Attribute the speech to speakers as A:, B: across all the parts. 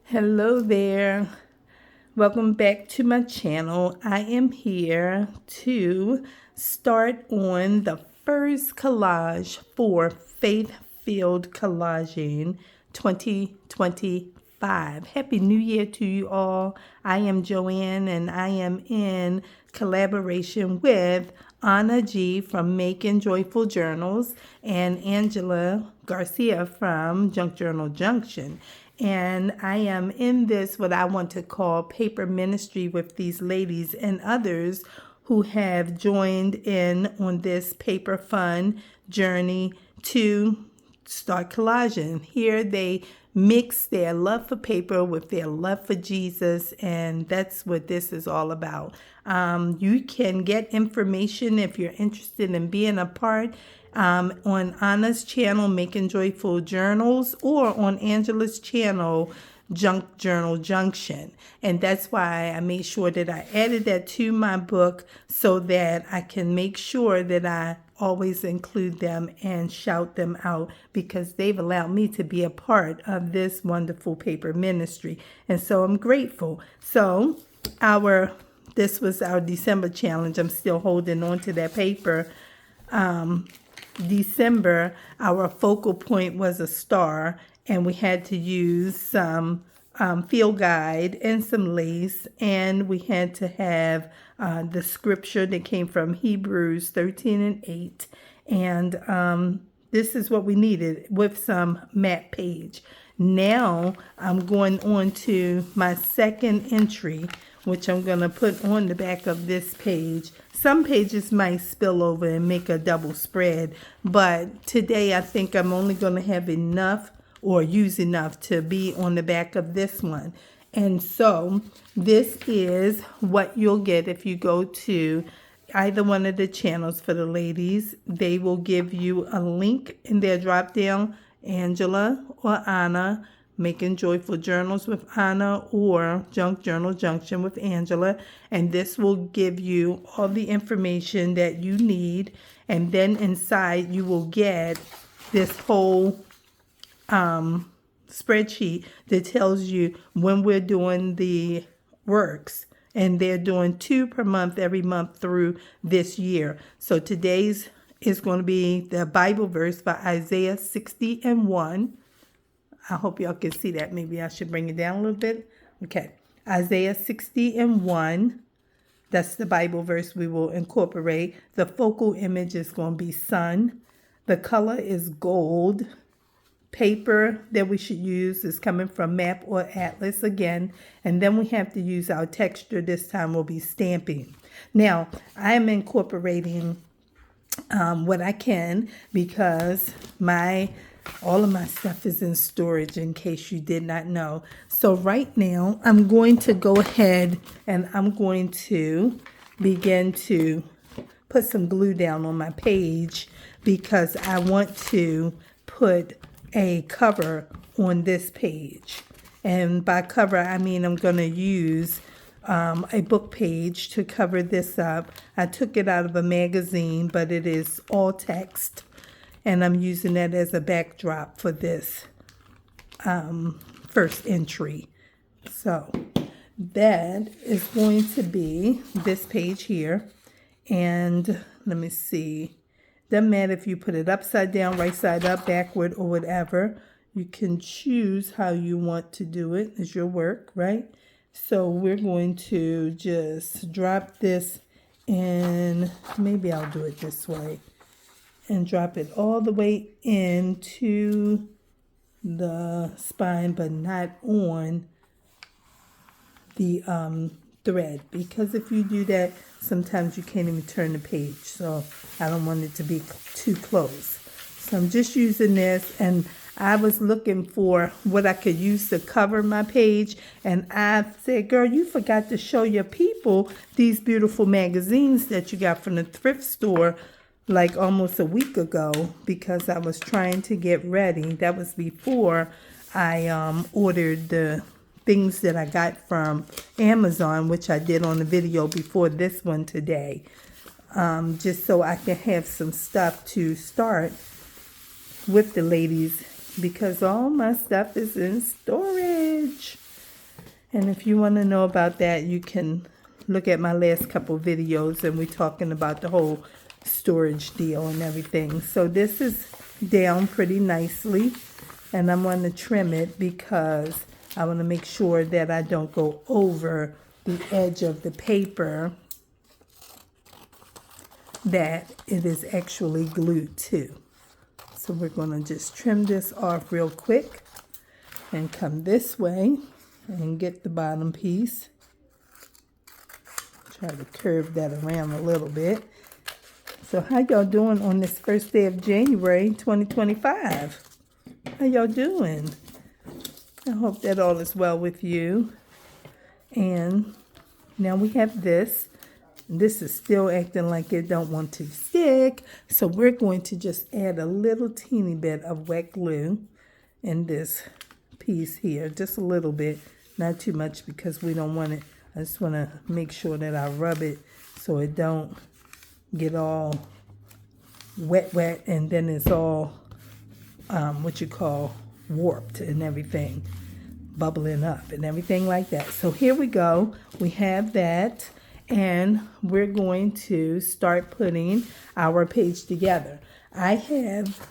A: Hello there. Welcome back to my channel. I am here to start on the first collage for Faith-Filled Collaging 2025. Happy New Year to you all. I am Joanne and I am in collaboration with Anna G from Making Joyful Journals and Angela Garcia from Junk Journal Junction. And I am in this, what I want to call paper ministry with these ladies and others who have joined in on this paper fun journey to start collaging. Here they mix their love for paper with their love for Jesus, and that's what this is all about. You can get information if you're interested in being a part on Anna's channel, Making Joyful Journals, or on Angela's channel, Junk Journal Junction. And that's why I made sure that I added that to my book so that I can make sure that I always include them and shout them out, because they've allowed me to be a part of this wonderful paper ministry. And so I'm grateful. So this was our December challenge. I'm still holding on to that paper. December, our focal point was a star, and we had to use some field guide and some lace, and we had to have the scripture that came from Hebrews 13 and 8, and this is what we needed with some map page. Now I'm going on to my second entry, which I'm going to put on the back of this page. Some pages might spill over and make a double spread, but today I think I'm only going to have enough or use enough to be on the back of this one. And so this is what you'll get if you go to either one of the channels for the ladies. They will give you a link in their drop down, Angela or Anna, Making Joyful Journals with Anna, or Junk Journal Junction with Angela. And this will give you all the information that you need. And then inside you will get this whole spreadsheet that tells you when we're doing the works. And they're doing 2 per month every month through this year. So today's is going to be the Bible verse by Isaiah 60 and 1. I hope y'all can see that. Maybe I should bring it down a little bit. Okay. Isaiah 60 and 1. That's the Bible verse we will incorporate. The focal image is going to be sun. The color is gold. Paper that we should use is coming from Map or Atlas again. And then we have to use our texture. This time will be stamping. Now, I'm incorporating what I can, because all of my stuff is in storage, in case you did not know. So right now I'm going to go ahead and I'm going to begin to put some glue down on my page, because I want to put a cover on this page. And by cover, I mean I'm going to use a book page to cover this up. I took it out of a magazine, but it is all text. And I'm using that as a backdrop for this first entry. So that is going to be this page here. And let me see. Doesn't matter if you put it upside down, right side up, backward, or whatever. You can choose how you want to do it. It's your work, right? So we're going to just drop this in. Maybe I'll do it this way. And drop it all the way into the spine, but not on the thread. Because if you do that, sometimes you can't even turn the page. So I don't want it to be too close. So I'm just using this, and I was looking for what I could use to cover my page. And I said, girl, you forgot to show your people these beautiful magazines that you got from the thrift store like almost a week ago, because I was trying to get ready. That was before I ordered the things that I got from Amazon, which I did on the video before this one today, just so I can have some stuff to start with the ladies, because all my stuff is in storage. And if you want to know about that, you can look at my last couple videos, and we're talking about the whole storage deal and everything. So this is down pretty nicely, and I'm going to trim it because I want to make sure that I don't go over the edge of the paper that it is actually glued to. So we're going to just trim this off real quick and come this way and get the bottom piece. Try to curve that around a little bit. So how y'all doing on this first day of January 2025? How y'all doing? I hope that all is well with you. And now we have this. This is still acting like it don't want to stick. So we're going to just add a little teeny bit of wet glue in this piece here. Just a little bit. Not too much because we don't want it. I just want to make sure that I rub it so it don't get all wet and then it's all what you call warped and everything, bubbling up and everything like that. So here we go. We have that, and we're going to start putting our page together. I have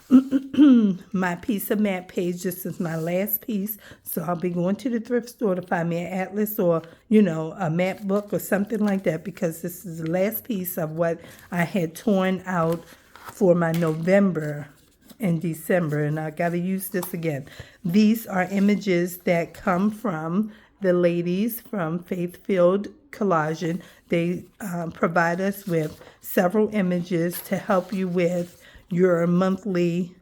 A: my piece of mat page. This is my last piece. So I'll be going to the thrift store to find me an atlas or, a mat book or something like that, because this is the last piece of what I had torn out for my November and December. And I got to use this again. These are images that come from the ladies from Faith-Filled Collaging. They provide us with several images to help you with your monthly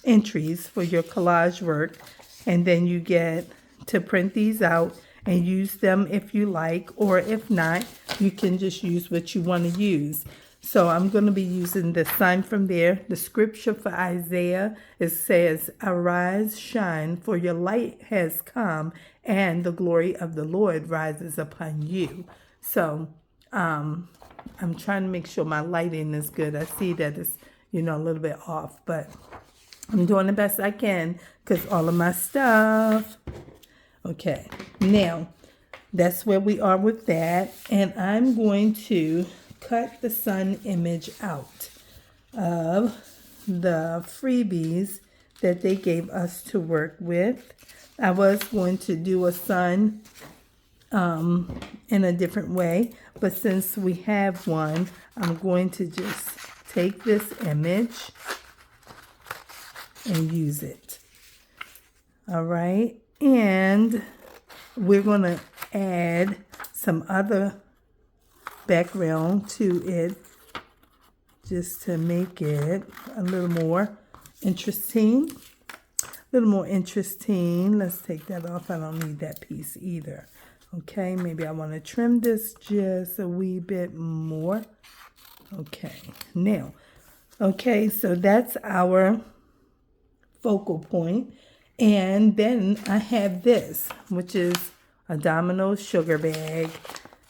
A: entries for your collage work, and then you get to print these out and use them if you like, or if not, you can just use what you want to use. So I'm going to be using the sign from there. The scripture for Isaiah, it says, "Arise, shine, for your light has come, and the glory of the Lord rises upon you." So I'm trying to make sure my lighting is good. I see that it's, a little bit off, but I'm doing the best I can because all of my stuff. Okay, now that's where we are with that. And I'm going to cut the sun image out of the freebies that they gave us to work with. I was going to do a sun in a different way, but since we have one, I'm going to just take this image and use it. All right, and we're going to add some other background to it just to make it a little more interesting. Let's take that off. I don't need that piece either. Okay, maybe I want to trim this just a wee bit more. Okay, now, so that's our focal point. And then I have this, which is a domino sugar bag.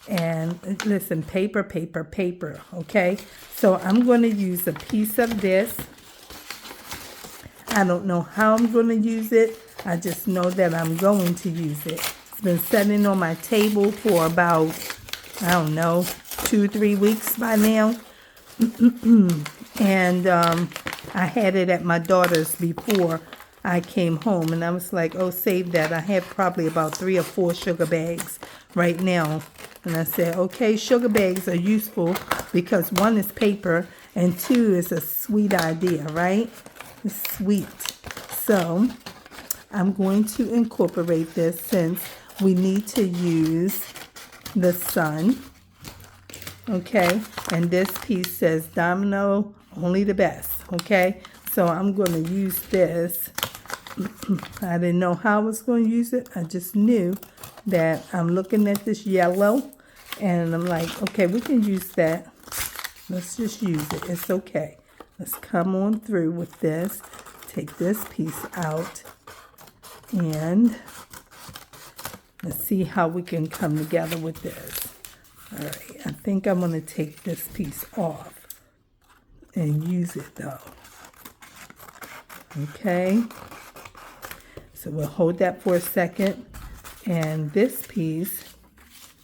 A: And listen, paper, okay? So I'm going to use a piece of this. I don't know how I'm going to use it. I just know that I'm going to use it. It's been sitting on my table for about, 2-3 weeks by now. And I had it at my daughter's before I came home. And I was like, oh, save that. I have probably about 3 or 4 sugar bags right now. And I said, okay, sugar bags are useful because 1 is paper and 2 is a sweet idea, right? It's sweet. So I'm going to incorporate this since we need to use the sun. Okay, and this piece says domino, only the best. Okay, so I'm going to use this. I didn't know how I was going to use it. I just knew that I'm looking at this yellow and I'm like, okay, we can use that. Let's just use it. It's okay. Let's come on through with this. Take this piece out and let's see how we can come together with this. All right, I think I'm going to take this piece off and use it though. Okay, so we'll hold that for a second. And this piece,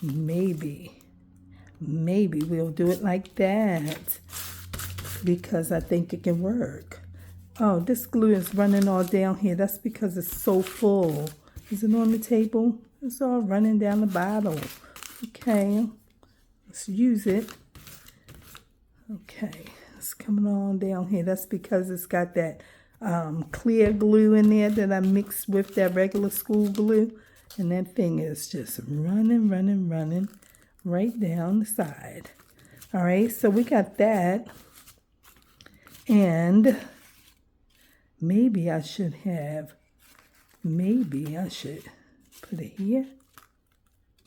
A: maybe we'll do it like that because I think it can work. Oh, this glue is running all down here. That's because it's so full. Is it on the table? It's all running down the bottle. Okay, let's use it. Okay, it's coming on down here. That's because it's got that clear glue in there that I mixed with that regular school glue. And that thing is just running right down the side. All right, so we got that. And maybe I should put it here.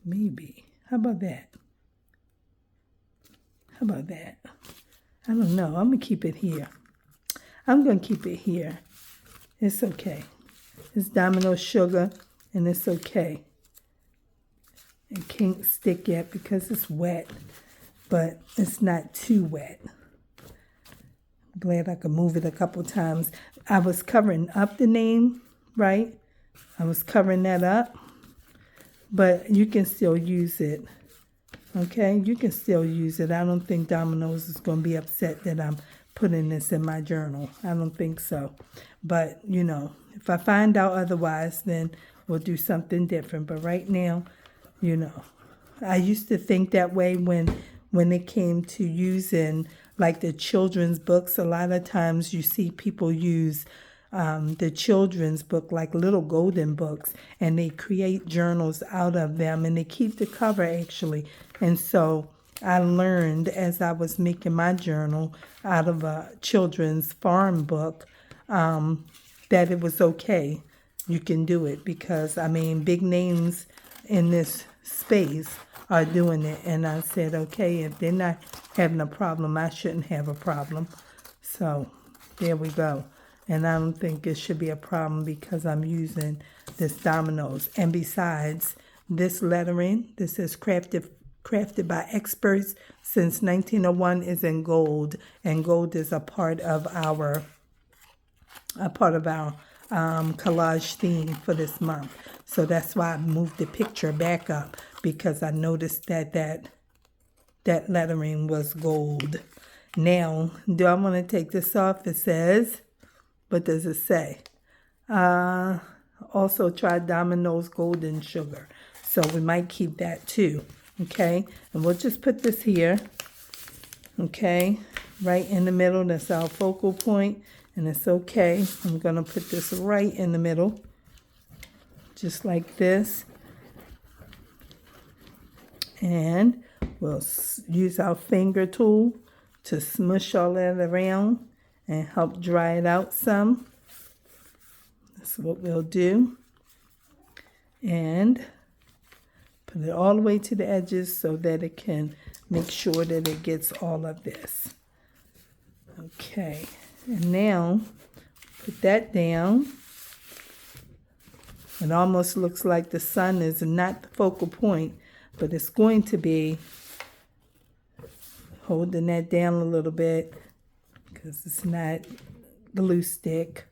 A: Maybe. How about that? I don't know. I'm going to keep it here. It's okay. It's Domino sugar, and it's okay. It can't stick yet because it's wet, but it's not too wet. I'm glad I could move it a couple times. I was covering up the name, right? I was covering that up, but you can still use it. Okay, you can still use it. I don't think Domino's is going to be upset that I'm putting this in my journal. I don't think so. But, you know, if I find out otherwise, then we'll do something different. But right now, you know, I used to think that way when it came to using, like, the children's books. A lot of times you see people use the children's book, like little golden books, and they create journals out of them, and they keep the cover, actually. And so I learned as I was making my journal out of a children's farm book that it was okay. You can do it because, I mean, big names in this space are doing it. And I said, okay, if they're not having a problem, I shouldn't have a problem. So there we go. And I don't think it should be a problem because I'm using this Domino's. And besides, this lettering, this is crafted by experts since 1901, is in gold, and gold is a part of our collage theme for this month. So that's why I moved the picture back up, because I noticed that lettering was gold. Now, do I want to take this off? It says, what does it say? Also try Domino's golden sugar. So we might keep that too. Okay, and we'll just put this here, okay, right in the middle. That's our focal point, and it's okay. I'm going to put this right in the middle, just like this. And we'll use our finger tool to smush all that around and help dry it out some. That's what we'll do. And put it all the way to the edges so that it can make sure that it gets all of this. Okay, and now put that down. It almost looks like the sun is not the focal point, but it's going to be. Holding that down a little bit because it's not glue stick.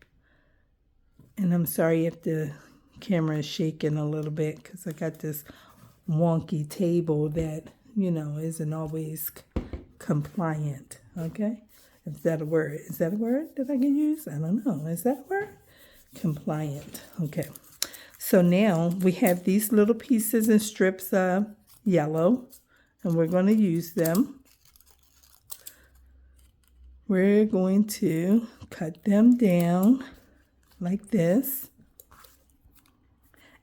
A: And I'm sorry if the camera is shaking a little bit because I got this wonky table that, you know, isn't always compliant. Okay? Is that a word? Is that a word that I can use? I don't know. Is that a word? Compliant. Okay. So now we have these little pieces and strips of yellow, and we're going to use them. We're going to cut them down like this.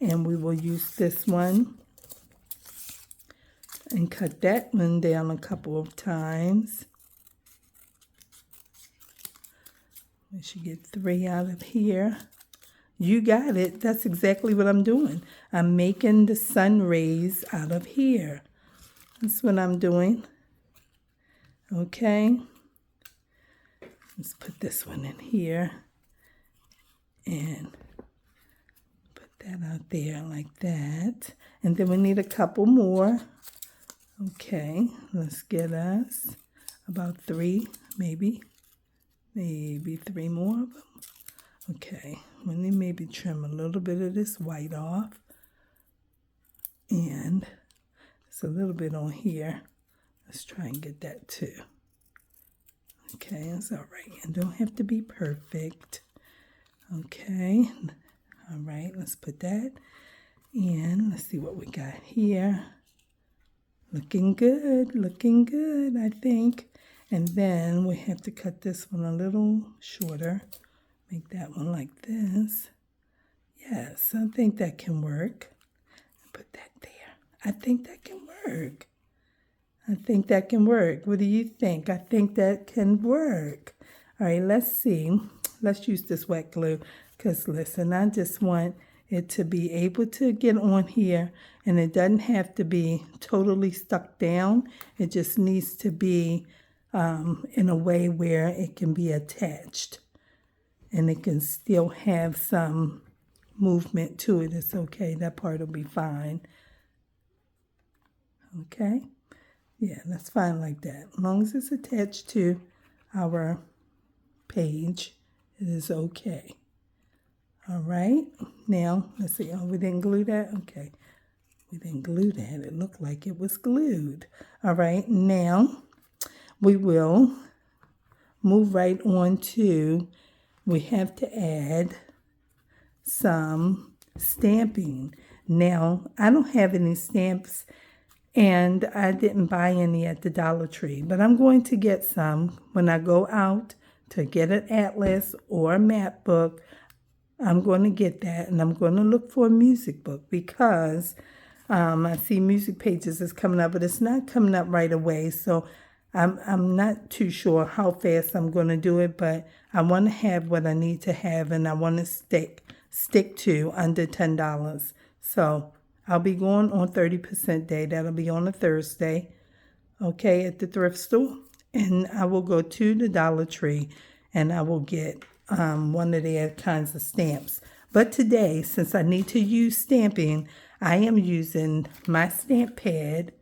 A: And we will use this one and cut that one down a couple of times. We should get 3 out of here. You got it. That's exactly what I'm doing. I'm making the sun rays out of here. That's what I'm doing. Okay. Let's put this one in here and put that out there like that. And then we need a couple more. Okay, let's get us about 3, maybe 3 more of them. Okay, let me maybe trim a little bit of this white off. And it's a little bit on here. Let's try and get that too. Okay, it's all right. And don't have to be perfect. Okay, all right, let's put that in. Let's see what we got here. Looking good, I think. And then we have to cut this one a little shorter. Make that one like this. Yes, I think that can work. Put that there. I think that can work. I think that can work. What do you think? I think that can work. All right, let's see. Let's use this wet glue because, listen, I just want it to be able to get on here, and it doesn't have to be totally stuck down. It just needs to be in a way where it can be attached, and it can still have some movement to it. It's okay. That part will be fine. Okay. Yeah, that's fine like that. As long as it's attached to our page, it is okay. All right. Now, let's see. Oh, we didn't glue that? Okay. We didn't glue that. It looked like it was glued. All right. Now, we will move right on to, we have to add some stamping. Now, I don't have any stamps, and I didn't buy any at the Dollar Tree, but I'm going to get some when I go out to get an atlas or a map book. I'm going to get that, and I'm going to look for a music book because I see music pages is coming up, but it's not coming up right away. So I'm not too sure how fast I'm going to do it, but I want to have what I need to have, and I want to stick to under $10. So I'll be going on 30% day. That'll be on a Thursday, okay, at the thrift store. And I will go to the Dollar Tree, and I will get one of their kinds of stamps. But today, since I need to use stamping, I am using my stamp pad,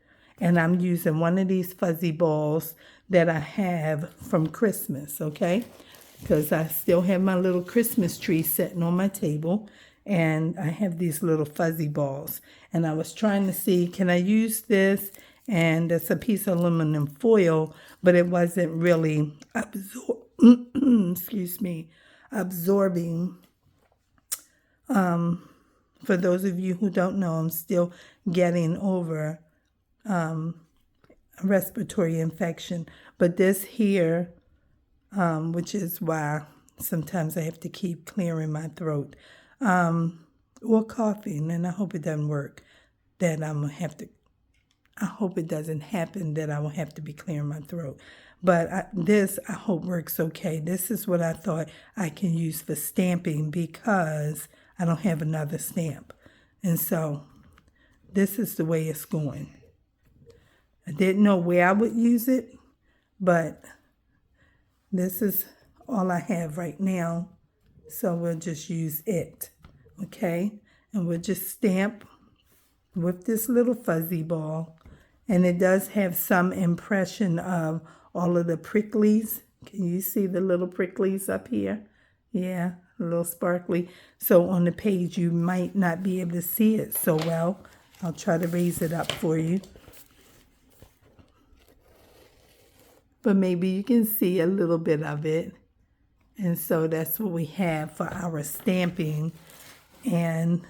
A: and I'm using one of these fuzzy balls that I have from Christmas, okay? Because I still have my little Christmas tree sitting on my table, and I have these little fuzzy balls. And I was trying to see, can I use this? And it's a piece of aluminum foil, but it wasn't really absorbing. For those of you who don't know, I'm still getting over a respiratory infection. But this here, which is why sometimes I have to keep clearing my throat, or coughing, and I hope it doesn't work, that I hope it doesn't happen that I will have to be clearing my throat. But this, I hope, works okay. This is what I thought I can use for stamping because I don't have another stamp. And so this is the way it's going. I didn't know where I would use it, but this is all I have right now. So we'll just use it, okay? And we'll just stamp with this little fuzzy ball. And it does have some impression of all of the pricklies. Can you see the little pricklies up here? Yeah, a little sparkly. So on the page, you might not be able to see it so well. I'll try to raise it up for you. But maybe you can see a little bit of it. And so that's what we have for our stamping. And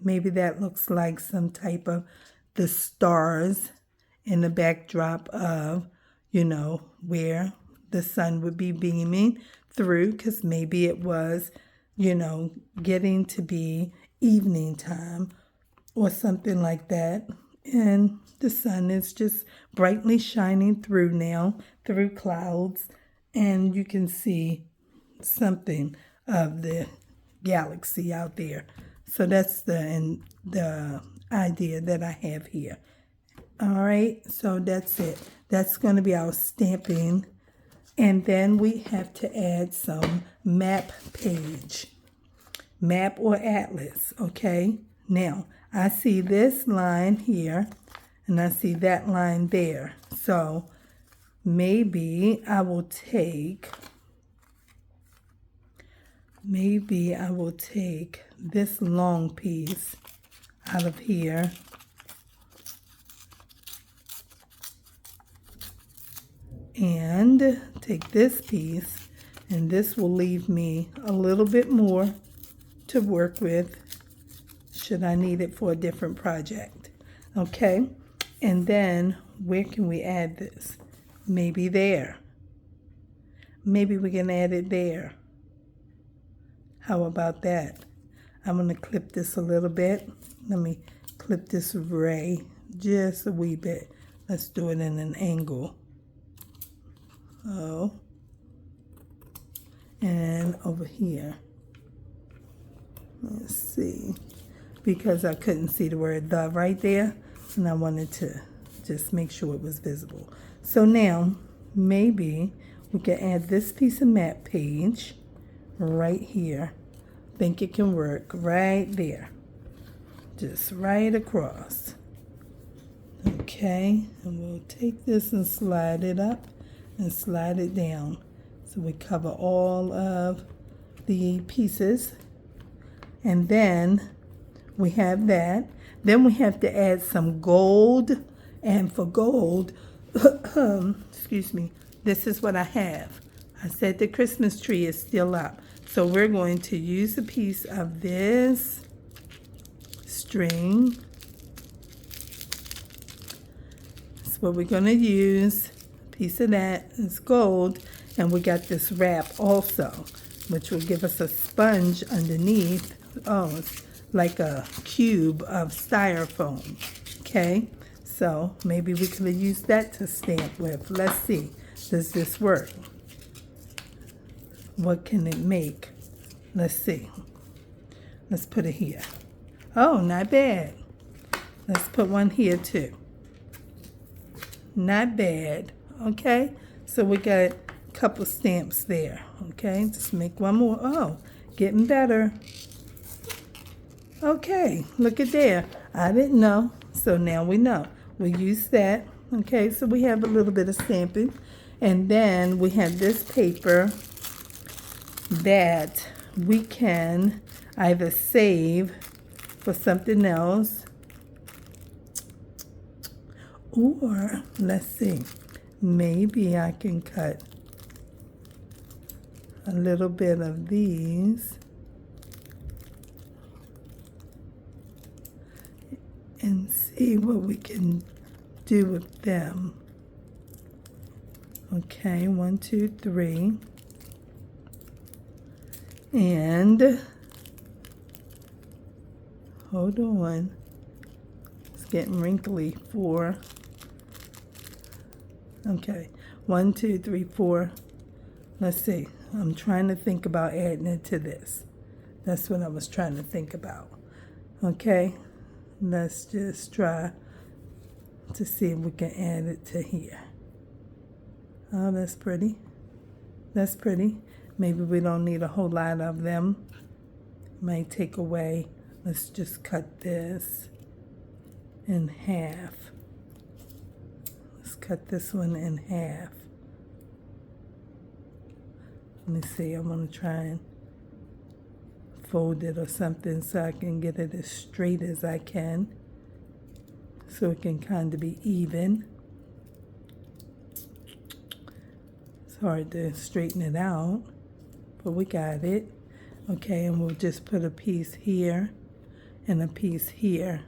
A: maybe that looks like some type of the stars in the backdrop of, you know, where the sun would be beaming through, because maybe it was, you know, getting to be evening time or something like that. And the sun is just brightly shining through now, through clouds, and you can see something of the galaxy out there. So that's the idea that I have here. All right, so that's it. That's going to be our stamping. And then we have to add some map page, map or atlas, okay? Now, I see this line here, and I see that line there. So maybe I will take this long piece out of here, and take this piece, and this will leave me a little bit more to work with should I need it for a different project. Okay, and then where can we add this? Maybe there. Maybe we can add it there. How about that? I'm going to clip this a little bit. Let me clip this ray just a wee bit. Let's do it in an angle. Oh. And over here. Let's see. Because I couldn't see the word "the" right there, and I wanted to just make sure it was visible. So now, maybe we can add this piece of map page right here. Think it can work right there. Just right across. Okay, and we'll take this and slide it up and slide it down. So we cover all of the pieces. And then we have that. Then we have to add some gold. And for gold, excuse me, this is what I have. I said the Christmas tree is still up. So we're going to use a piece of this string. That's what we're going to use. A piece of that is gold. And we got this wrap also, which will give us a sponge underneath. Oh, it's like a cube of styrofoam. Okay, so maybe we could use that to stamp with. Let's see. Does this work? What can it make? Let's see. Let's put it here. Oh, not bad. Let's put one here too. Not bad. Okay, so we got a couple stamps there. Okay, just make one more. Oh, getting better. Okay, look at there. I didn't know, so now we know. We use that. Okay, so we have a little bit of stamping. And then we have this paper that we can either save for something else, or let's see, maybe I can cut a little bit of these and see what we can do with them. Okay, 1, 2, 3. And hold on, it's getting wrinkly. 4. Okay, 1, 2, 3, 4. Let's see. I'm trying to think about adding it to this. That's what I was trying to think about. Okay, let's just try to see if we can add it to here. Oh, that's pretty. That's pretty. Maybe we don't need a whole lot of them. Might take away. Let's just cut this in half. Let's cut this one in half. Let me see. I'm going to try and fold it or something so I can get it as straight as I can, so it can kind of be even. It's hard to straighten it out, but we got it. Okay, and we'll just put a piece here and a piece here.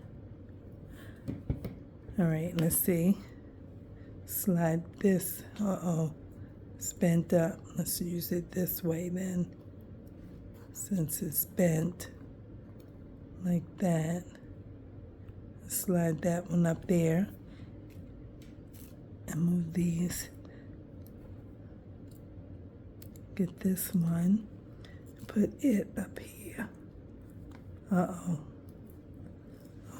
A: All right, let's see. Slide this. Uh-oh, it's bent up. Let's use it this way then, since it's bent like that. Slide that one up there and move these. Get this one, put it up here. Uh-oh.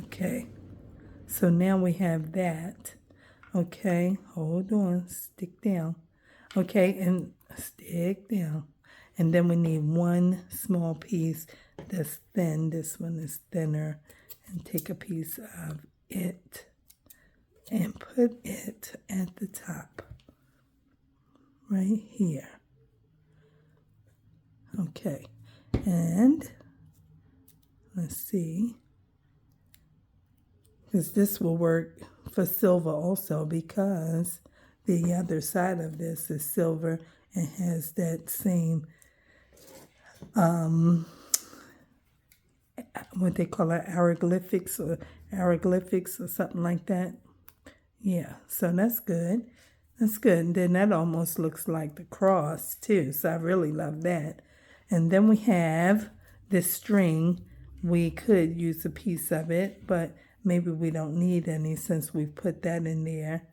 A: Okay, so now we have that. Okay, hold on, stick down. Okay, and stick down. And then we need one small piece that's thin. This one is thinner. And take a piece of it and put it at the top, right here. Okay, and let's see, because this will work for silver also, because the other side of this is silver and has that same, what they call it, hieroglyphics or something like that. Yeah, so that's good. That's good. And then that almost looks like the cross too. So I really love that. And then we have this string. We could use a piece of it, but maybe we don't need any since we put that in there.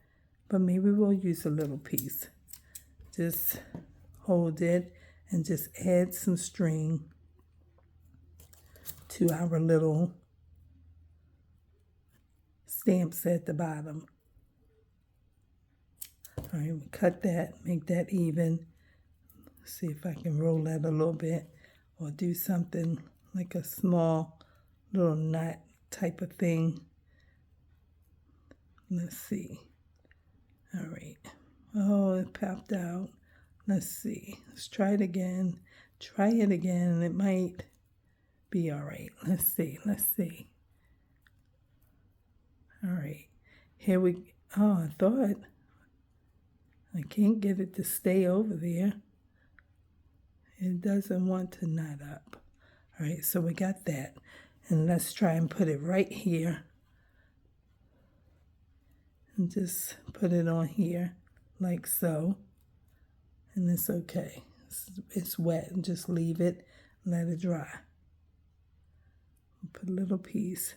A: But maybe we'll use a little piece. Just hold it and just add some string to our little stamps at the bottom. All right, we cut that, make that even. See if I can roll that a little bit or do something like a small little knot type of thing. Let's see. All right. Oh, it popped out. Let's see. Let's try it again. Try it again. It might be all right. Let's see. Let's see. All right. Here we, oh, I thought. I can't get it to stay over there. It doesn't want to knot up. All right, so we got that. And let's try and put it right here. And just put it on here like so. And it's okay. It's wet. And just leave it. Let it dry. Put a little piece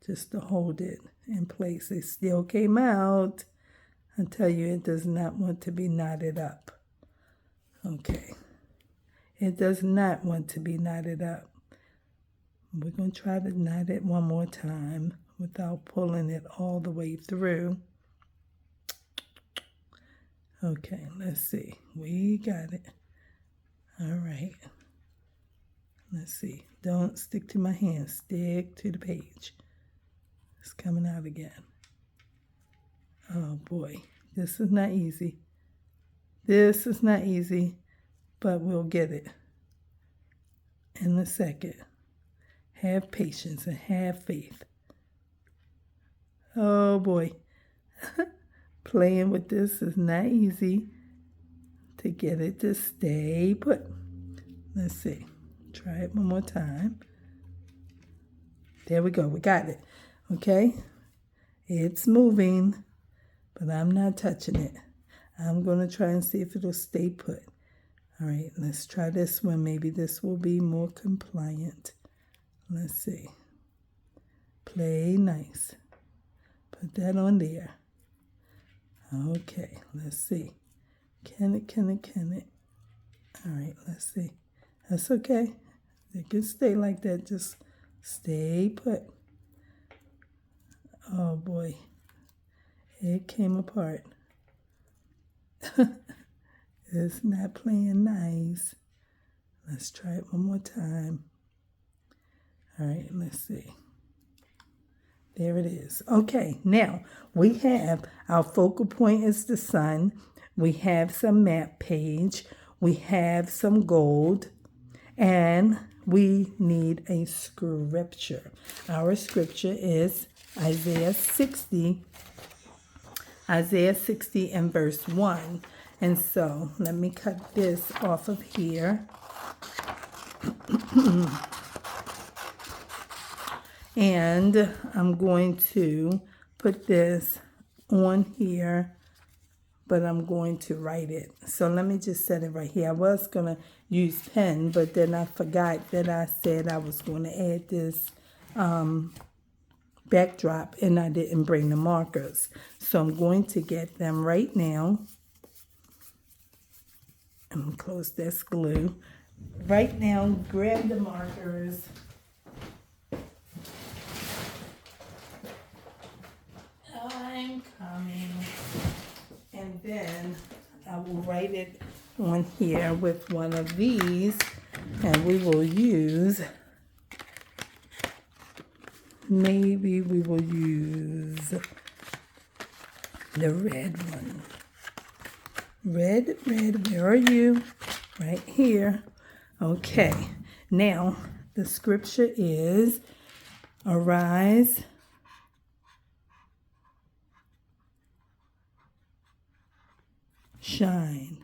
A: just to hold it in place. It still came out. I tell you, it does not want to be knotted up. Okay. It does not want to be knotted up. We're going to try to knot it one more time without pulling it all the way through. Okay, let's see. We got it. All right. Let's see. Don't stick to my hand. Stick to the page. It's coming out again. Oh boy, this is not easy. This is not easy, but we'll get it in a second. Have patience and have faith. Oh boy, playing with this is not easy to get it to stay put. Let's see, try it one more time. There we go, we got it. Okay, it's moving. But I'm not touching it. I'm going to try and see if it'll stay put. All right, let's try this one. Maybe this will be more compliant. Let's see. Play nice. Put that on there. Okay, let's see. Can it? All right, let's see. That's okay. It can stay like that. Just stay put. Oh, boy. It came apart. It's not playing nice. Let's try it one more time. All right, let's see. There it is. Okay, now we have our focal point is the sun. We have some map page. We have some gold. And we need a scripture. Our scripture is Isaiah 60 and verse 1. And so let me cut this off of here. And I'm going to put this on here, but I'm going to write it. So let me just set it right here. I was going to use pen, but then I forgot that I said I was going to add this backdrop, and I didn't bring the markers. So I'm going to get them right now. I'm going to close this glue. Right now, grab the markers. I'm coming. And then I will write it on here with one of these, and we will use, maybe we will use the red one. Red, where are you? Right here. Okay, now the scripture is, arise shine.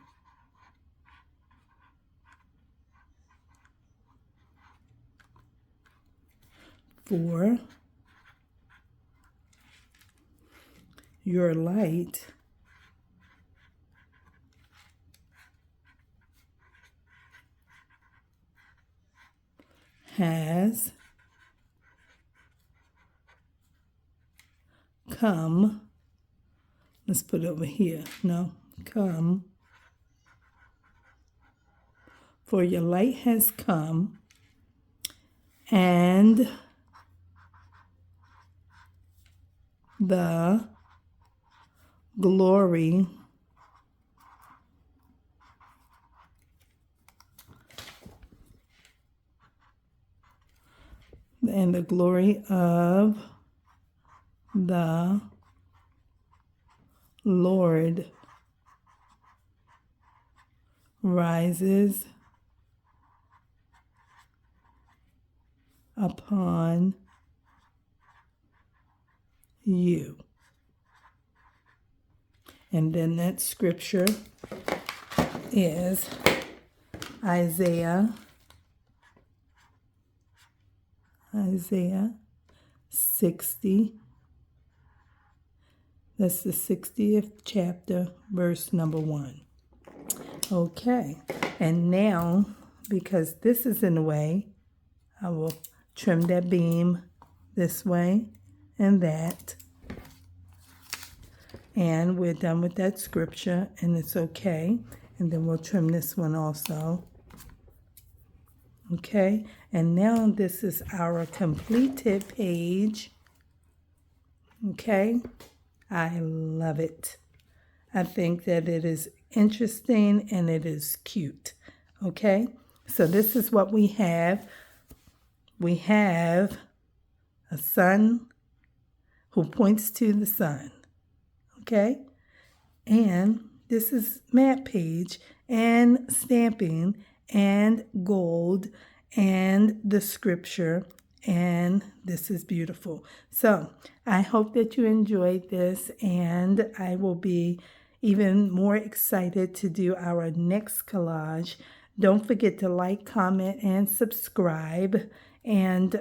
A: For your light has come. Let's put it over here. No, come. For your light has come, and the glory of the Lord rises upon you. And then that scripture is Isaiah 60. That's the 60th chapter, verse number 1. Okay, and now, because this is in the way, I will trim that beam this way and that. And we're done with that scripture, and it's okay. And then we'll trim this one also. Okay, and now this is our completed page. Okay, I love it. I think that it is interesting and it is cute. Okay, so this is what we have. We have a sun who points to the sun. Okay, and this is map page and stamping and gold and the scripture, and this is beautiful. So I hope that you enjoyed this, and I will be even more excited to do our next collage. Don't forget to like, comment, and subscribe. And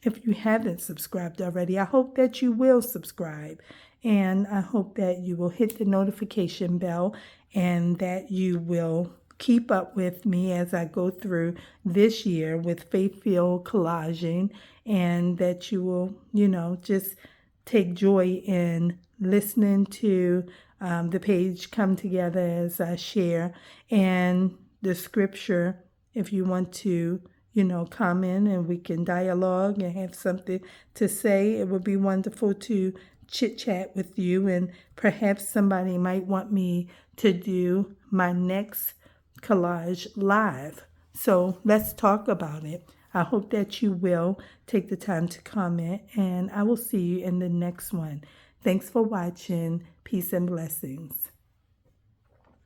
A: if you haven't subscribed already, I hope that you will subscribe. And I hope that you will hit the notification bell and that you will keep up with me as I go through this year with faith-filled collaging, and that you will, just take joy in listening to the page come together as I share, and the scripture. If you want to, comment and we can dialogue and have something to say, it would be wonderful to chit chat with you, and perhaps somebody might want me to do my next collage live. So let's talk about it. I hope that you will take the time to comment, and I will see you in the next one. Thanks for watching. Peace and blessings.